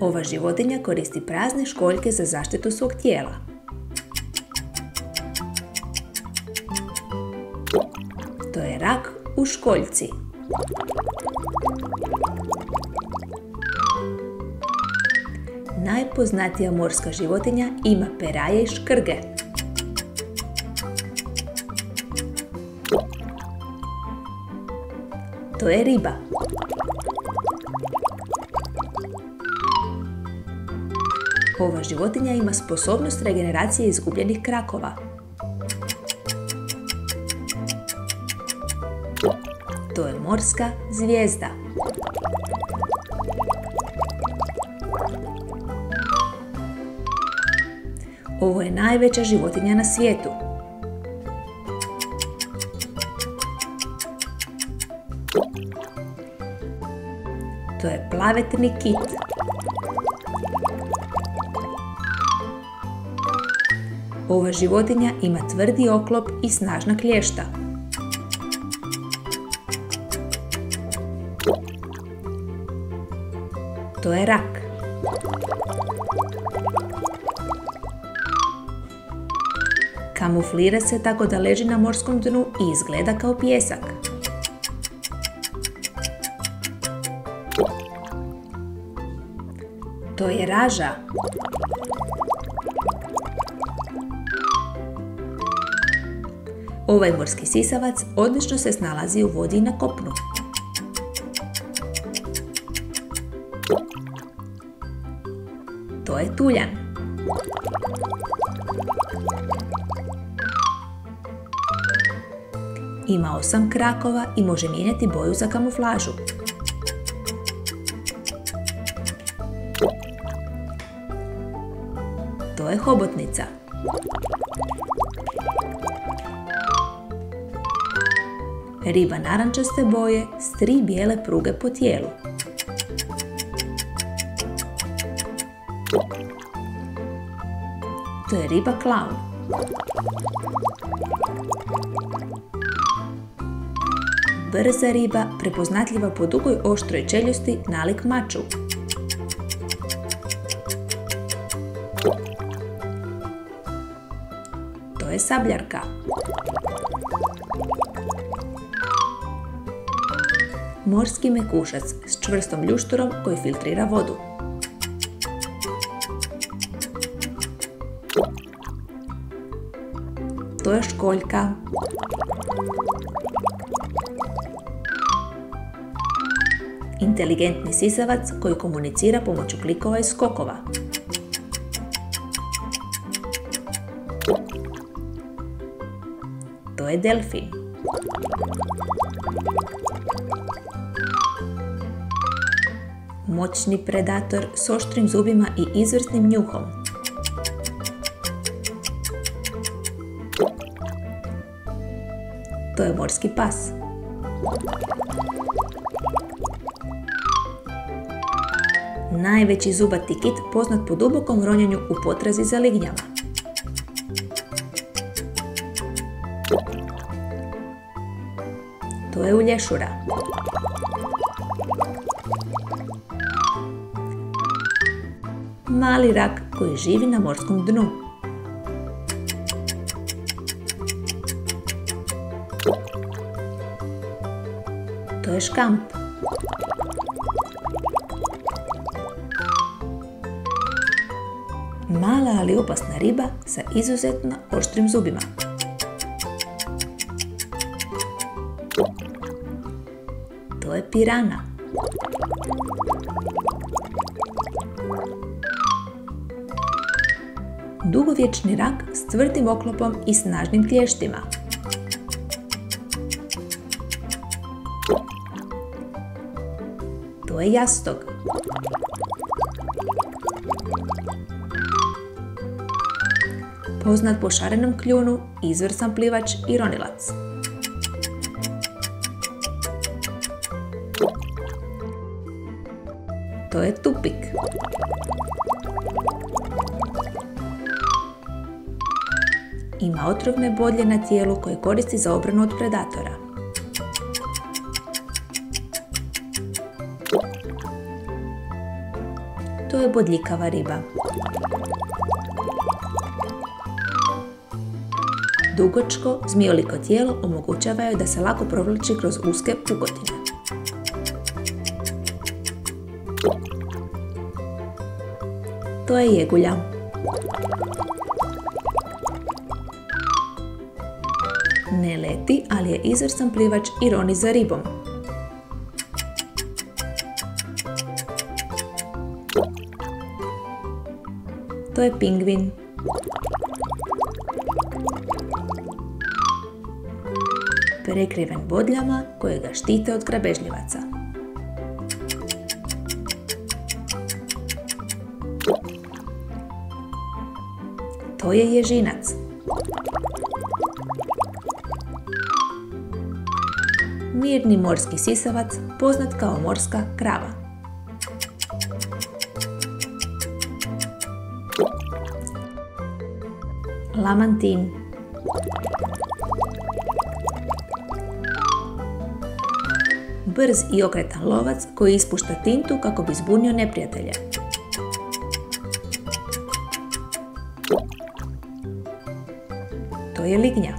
Ova životinja koristi prazne školjke za zaštitu svog tijela. To je rak u školjci. Najpoznatija morska životinja ima peraje i škrge. To je riba. Ova životinja ima sposobnost regeneracije izgubljenih krakova. To je morska zvijezda. Ovo je najveća životinja na svijetu. To je plavetni kit. Ova životinja ima tvrdi oklop i snažna klješta. To je rak. Kamuflira se tako da leži na morskom dnu i izgleda kao pijesak. To je raža. Ovaj morski sisavac odlično se snalazi u vodi i na kopnu. To je tuljan. Ima 8 krakova i može mijenjati boju za kamuflažu. To je hobotnica. Riba narančaste boje s 3 bijele pruge po tijelu. To je riba klaun. Brza riba, prepoznatljiva po dugoj oštroj čeljusti nalik maču. To je sabljarka. Morski mekušac s čvrstom ljušturom koji filtrira vodu. To je školjka. Inteligentni sisavac koji komunicira pomoću klikova i skokova. To je delfin. Moćni predator s oštrim zubima i izvrsnim njuhom. To je morski pas. Najveći zubati kit poznat po dubokom ronjenju u potrazi za lignjama. To je ulješura. Mali rak koji živi na morskom dnu. To je škamp. Mala ali opasna riba sa izuzetno oštrim zubima. To je pirana. Dugovječni rak s tvrdim oklopom i snažnim klještima. To je jastog. Poznat po šarenom kljunu, izvrstan plivač i ronilac. To je tupik. Ima otrovne bodlje na tijelu koje koristi za obranu od predatora. To je bodljikava riba. Dugačko, zmijoliko tijelo omogućava joj da se lako provlači kroz uske pukotine. To je jegulja. Ne leti, ali je izvrstan plivač i roni za ribom. To je pingvin. Prekriven bodljama koje ga štite od grabežljivaca. To je ježinac. Mirni morski sisavac, poznat kao morska krava. Lamantin. Brz i okretan lovac koji ispušta tintu kako bi zbunio neprijatelja. To je lignja.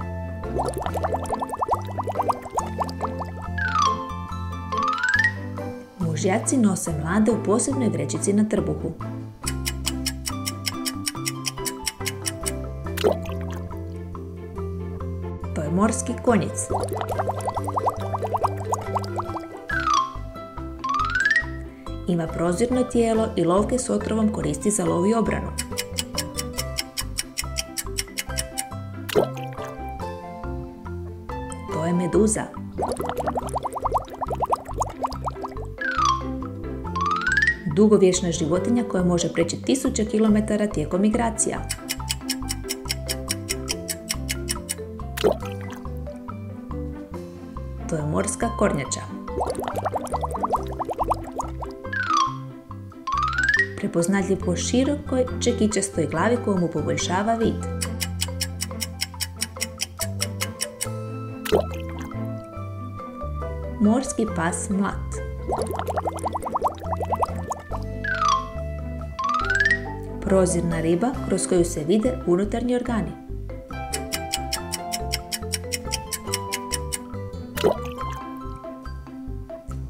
Mužjaci nose mlade u posebnoj vrećici na trbuhu. To je morski konjic. Ima prozirno tijelo i lovke s otrovom koristi za lov i obranu. To je meduza. Dugovječna životinja koja može preći 1000 km tijekom migracija. To je morska kornjača. Prepoznatljiv po širokoj čekičastoj glavi koja mu poboljšava vid. Morski pas mlat. Prozirna riba kroz koju se vide unutarnji organi.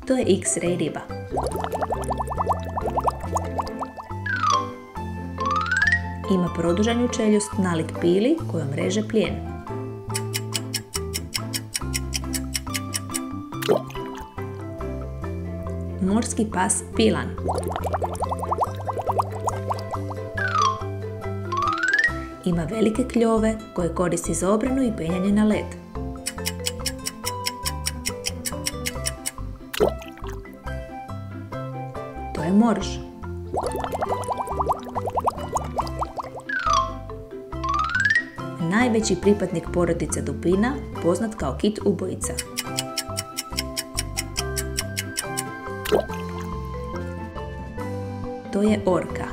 To je X-ray riba. Ima produženu čeljust nalik pili kojom reže plijen. Morski pas pilan. Ima velike kljove koje koristi za obranu i penjanje na led. To je morž. Najveći pripadnik porodice dupina, poznat kao kit ubojica. To je orka.